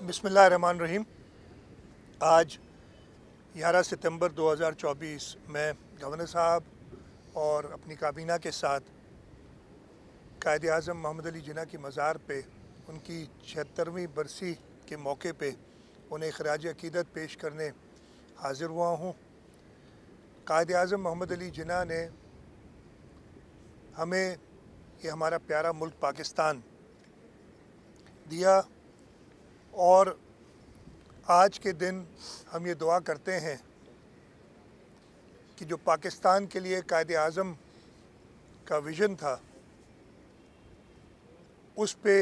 बिस्मिल्लाहिर्रहमानिर्रहीम। आज 11 सितंबर 2024 में गवर्नर साहब और अपनी काबीना के साथ कायद आज़म मोहम्मद अली जिन्ना की मज़ार पे उनकी 76वीं बरसी के मौके पे उन्हें खराज अक़ीदत पेश करने हाज़िर हुआ हूँ। कायद आज़म मोहम्मद अली जिन्ना ने हमें ये हमारा प्यारा मुल्क पाकिस्तान दिया और आज के दिन हम ये दुआ करते हैं कि जो पाकिस्तान के लिए कायद आज़म का विज़न था उस पे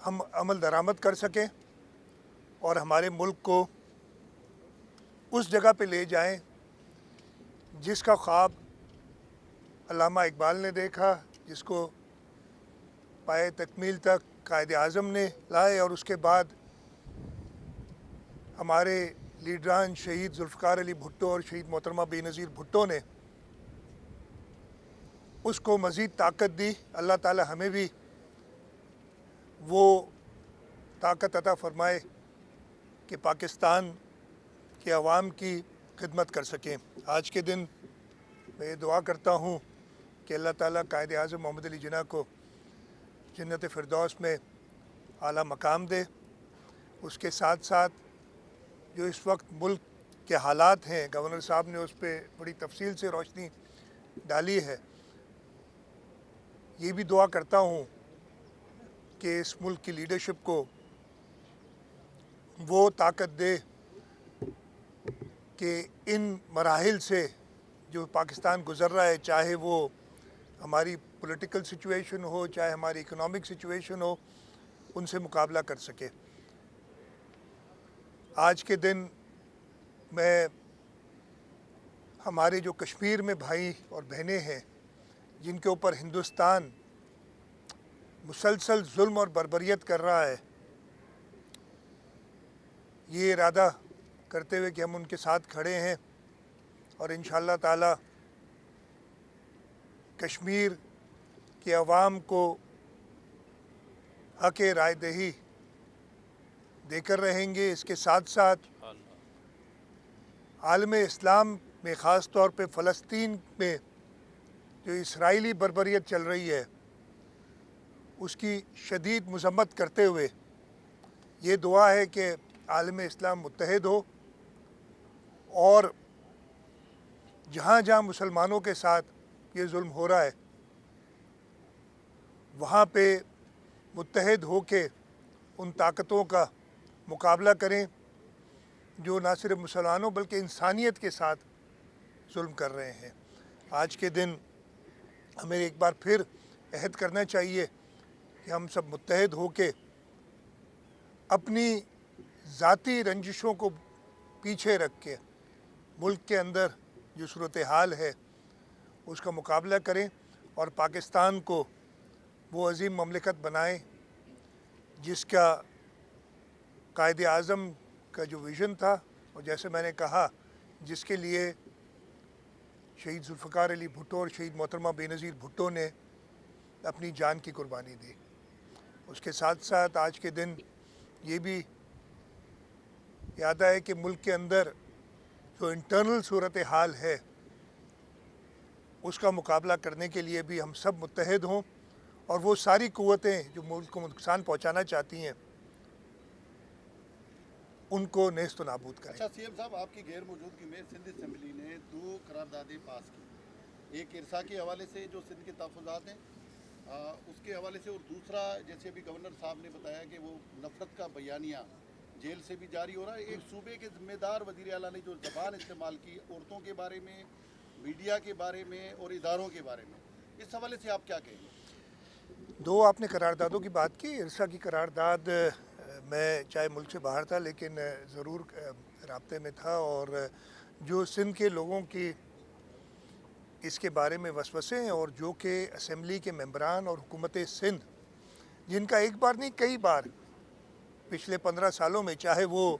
हम अमल दरामद कर सकें और हमारे मुल्क को उस जगह पे ले जाएं जिसका ख्वाब अल्लामा इकबाल ने देखा, जिसको पाए तकमील तक कायद आज़म ने लाए और उसके बाद हमारे लीडरान शहीद जुल्फ़िकार अली भुट्टो और शहीद मोहतरमा बेनज़ीर भुट्टो ने उसको मज़ीद ताकत दी। अल्लाह ताला हमें भी वो ताकत अता फ़रमाए कि पाकिस्तान के अवाम की खिदमत कर सकें। आज के दिन मैं ये दुआ करता हूँ कि अल्लाह ताला कायद आज़म मोहम्मद अली जिन्ना को जन्नत फ़िरदौस में आला मकाम दे। उसके साथ साथ जो इस वक्त मुल्क के हालात हैं, गवर्नर साहब ने उस पर बड़ी तफसील से रोशनी डाली है। ये भी दुआ करता हूँ कि इस मुल्क की लीडरशिप को वो ताकत दे कि इन मराहिल से जो पाकिस्तान गुज़र रहा है, चाहे वो हमारी पॉलिटिकल सिचुएशन हो, चाहे हमारी इकोनॉमिक सिचुएशन हो, उनसे मुकाबला कर सके। आज के दिन मैं हमारे जो कश्मीर में भाई और बहनें हैं जिनके ऊपर हिंदुस्तान मुसलसल जुल्म और बर्बरियत कर रहा है, ये इरादा करते हुए कि हम उनके साथ खड़े हैं और इंशाअल्लाह ताला कश्मीर के अवाम को हक़ राय दही देकर रहेंगे। इसके साथ साथ आलम इस्लाम में ख़ास तौर पे फ़लस्तीन में जो इसराइली बर्बरियत चल रही है उसकी शदीद मज़म्मत करते हुए ये दुआ है कि आलम इस्लाम मुत्तहिद हो और जहाँ जहाँ मुसलमानों के साथ ये जुल्म हो रहा है वहाँ पे मुत्तहिद हो के उन ताकतों का मुकाबला करें जो ना सिर्फ मुसलमानों बल्कि इंसानियत के साथ जुल्म कर रहे हैं। आज के दिन हमें एक बार फिर अहद करना चाहिए कि हम सब मुत्तहिद हो के अपनी ज़ाती रंजिशों को पीछे रख के मुल्क के अंदर जो सूरत हाल है उसका मुकाबला करें और पाकिस्तान को वो अज़ीम ममलिकत बनाएं जिसका कायद आज़म का जो विज़न था और जैसे मैंने कहा जिसके लिए शहीद जुल्फ़िकार अली भुट्टो और शहीद मोहतरमा बेनज़ीर भुट्टो ने अपनी जान की कुर्बानी दी। उसके साथ साथ आज के दिन ये भी याद आए कि मुल्क के अंदर जो इंटरनल सूरत हाल है उसका मुकाबला करने के लिए भी हम सब मुत्तहिद हों और वो सारी क़ुव्वतें जो मुल्क को नुकसान पहुँचाना चाहती हैं उनको नेस्त नाबूद करें। अच्छा सीएम साहब, आपकी गैर मौजूदगी में सिंध असम्बली ने 2 करारदादें पास की, एक इरसा के हवाले से जो सिंध के तहफ़्फ़ुज़ात हैं उसके हवाले से, और दूसरा जैसे अभी गवर्नर साहब ने बताया कि वो नफ़रत का बयानिया जेल से भी जारी हो रहा है। एक सूबे के ज़िम्मेदार वज़ीर आला ने जो ज़बान इस्तेमाल की औरतों के बारे में, मीडिया के बारे में और इदारों के बारे में, इस हवाले से आप क्या कहेंगे? 2 आपने करारदादों की बात की। इरसा की करारदाद मैं चाहे मुल्क से बाहर था लेकिन ज़रूर राब्ते में था और जो सिंध के लोगों की इसके बारे में वसवसे हैं और जो कि असम्बली के मेंबरान और हुकूमत सिंध जिनका एक बार नहीं कई बार पिछले 15 सालों में, चाहे वो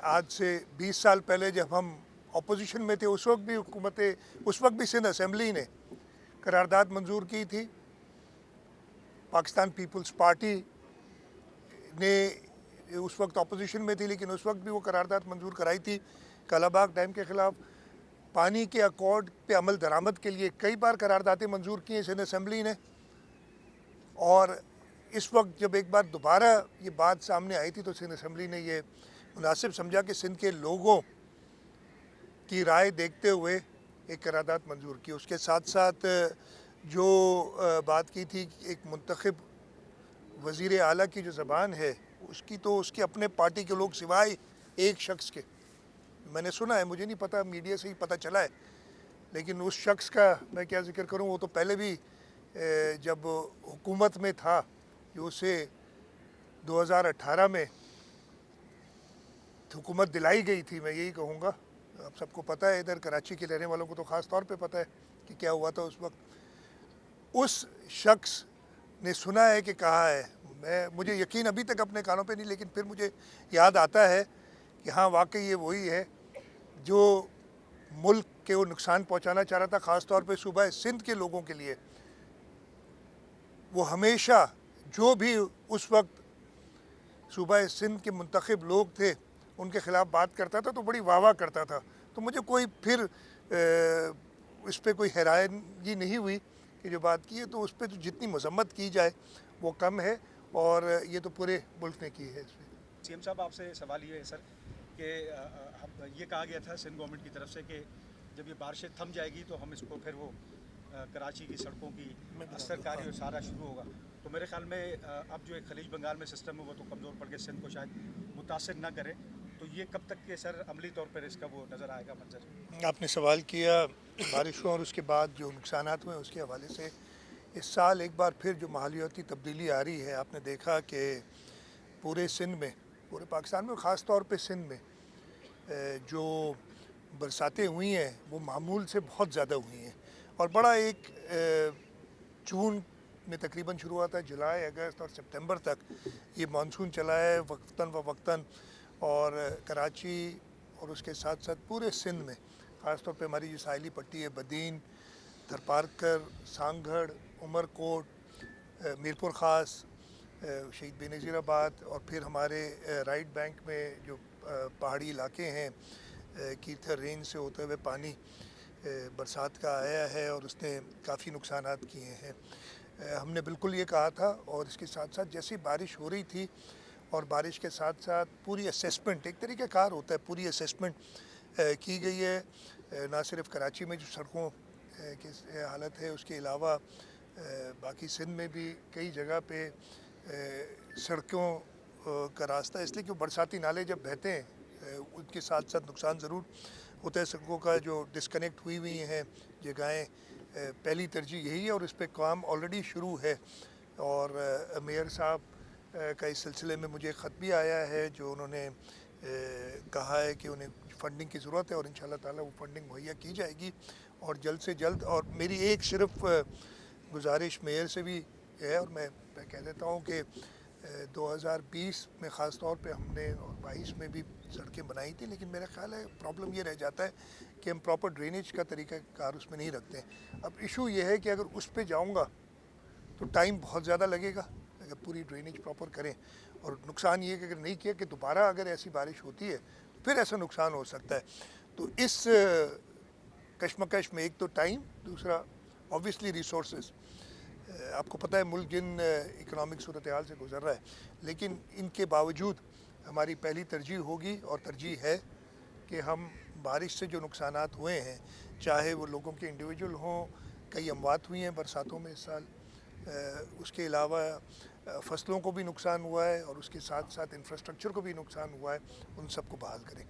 आज से 20 साल पहले जब हम अपोजिशन में थे उस वक्त भी सिंध असम्बली ने करारदाद मंजूर की थी। पाकिस्तान पीपल्स पार्टी ने उस वक्त अपोजिशन में थी, लेकिन उस वक्त भी वो करारदाद मंजूर कराई थी कालाबाग डैम के ख़िलाफ़। पानी के अकॉर्ड पे अमल दरामद के लिए कई बार करारदादें मंजूर की हैं सिंध असम्बली ने, और इस वक्त जब एक बार दोबारा ये बात सामने आई थी तो सिंध असम्बली ने ये मुनासिब समझा कि सिंध के लोगों की राय देखते हुए एक करारदाद मंजूर की। उसके साथ साथ जो बात की थी कि एक मुंतखब वज़ीर आला की जो ज़बान है उसकी, तो उसके अपने पार्टी के लोग सिवाय एक शख्स के, मैंने सुना है, मुझे नहीं पता, मीडिया से ही पता चला है, लेकिन उस शख्स का मैं क्या ज़िक्र करूं, वो तो पहले भी जब हुकूमत में था, जो उसे 2018 में हुकूमत दिलाई गई थी, मैं यही कहूँगा। आप सबको पता है, इधर कराची के रहने वालों को तो ख़ास तौर पे पता है कि क्या हुआ था उस वक्त। उस शख्स ने सुना है कि कहा है, मुझे यकीन अभी तक अपने कानों पे नहीं, लेकिन फिर मुझे याद आता है कि हाँ वाकई ये वही है जो मुल्क के वो नुकसान पहुंचाना चाह रहा था, ख़ास तौर पे सूबा सिंध के लोगों के लिए। वो हमेशा जो भी उस वक्त सूबा सिंध के मुंतखब लोग थे उनके ख़िलाफ़ बात करता था तो बड़ी वाह करता था। तो मुझे कोई फिर इस पर कोई हैरानी नहीं हुई कि जो बात की है, तो उस पर तो जितनी मजम्मत की जाए वो कम है, और ये तो पूरे मुल्क ने की है। इस पर सीएम साहब आपसे सवाल ये है सर कि ये कहा गया था सिंध गवर्नमेंट की तरफ से कि जब ये बारिशें थम जाएगी तो हम इसको फिर वो कराची की सड़कों की असरकारी और सारा शुरू होगा। तो मेरे ख्याल में अब जो एक खलीज बंगाल में सिस्टम है वो तो कमज़ोर पड़ के सिंध को शायद मुतासर ना करे, तो ये कब तक के सर अमली तौर पर इसका वो नज़र आएगा मंजर? आपने सवाल किया बारिशों और उसके बाद जो नुकसानात हुए उसके हवाले से। इस साल एक बार फिर जो माहौलियाती तब्दीली आ रही है, आपने देखा कि पूरे सिंध में, पूरे पाकिस्तान में, ख़ास तौर पे सिंध में जो बरसातें हुई हैं वो मामूल से बहुत ज़्यादा हुई हैं, और बड़ा एक जून में तकरीबन शुरू हुआ था, जुलाई, अगस्त और सितंबर तक ये मानसून चला है वक्तन व वक्तन, और कराची और उसके साथ साथ पूरे सिंध में, ख़ास तौर पे हमारी जो साहिली पट्टी है, बदीन, थरपारकर, सांगढ़, उमरकोट, मीरपुर ख़ास, शहीद बेनज़ीराबाद, और फिर हमारे राइट बैंक में जो पहाड़ी इलाके हैं, कीर्थर रेंज से होते हुए पानी बरसात का आया है और उसने काफ़ी नुकसानात किए हैं। हमने बिल्कुल ये कहा था, और इसके साथ साथ जैसी बारिश हो रही थी और बारिश के साथ साथ पूरी असेसमेंट, एक तरीक़े कार होता है, पूरी असेसमेंट की गई है, ना सिर्फ कराची में जो सड़कों की हालत है, उसके अलावा बाकी सिंध में भी कई जगह पे सड़कों का रास्ता, इसलिए कि बरसाती नाले जब बहते हैं उनके साथ साथ नुकसान ज़रूर होता है। सड़कों का जो डिस्कनेक्ट हुई हैं जगहें, पहली तरजीह यही है, और इस पर काम ऑलरेडी शुरू है। और मेयर साहब का इस सिलसिले में मुझे ख़त भी आया है, जो उन्होंने कहा है कि उन्हें फ़ंडिंग की ज़रूरत है, और इंशाअल्लाह ताला वो फ़ंडिंग मुहैया की जाएगी और जल्द से जल्द। और मेरी एक सिर्फ गुजारिश मेयर से भी है, और मैं कह देता हूँ कि 2020 में ख़ास तौर पे हमने, और 22 में भी सड़कें बनाई थी, लेकिन मेरा ख्याल है प्रॉब्लम ये रह जाता है कि हम प्रॉपर ड्रेनेज का तरीक़ाकार उसमें नहीं रखते हैं। अब इशू ये है कि अगर उस पर जाऊँगा तो टाइम बहुत ज़्यादा लगेगा अगर पूरी ड्रेनेज प्रॉपर करें, और नुकसान ये है कि अगर नहीं किया कि दोबारा अगर ऐसी बारिश होती है फिर ऐसा नुकसान हो सकता है। तो इस कशमकश में एक तो टाइम, दूसरा ऑब्वियसली रिसोर्सेज। आपको पता है मुल्क जिन इकनॉमिक सूरत हाल से गुजर रहा है, लेकिन इनके बावजूद हमारी पहली तरजीह होगी और तरजीह है कि हम बारिश से जो नुकसानात हुए हैं, चाहे वो लोगों के इंडिविजुअल हों, कई अमवात हुई हैं बरसातों में इस साल, उसके अलावा फसलों को भी नुकसान हुआ है, और उसके साथ साथ इंफ्रास्ट्रक्चर को भी नुकसान हुआ है, उन सबको बहाल करें।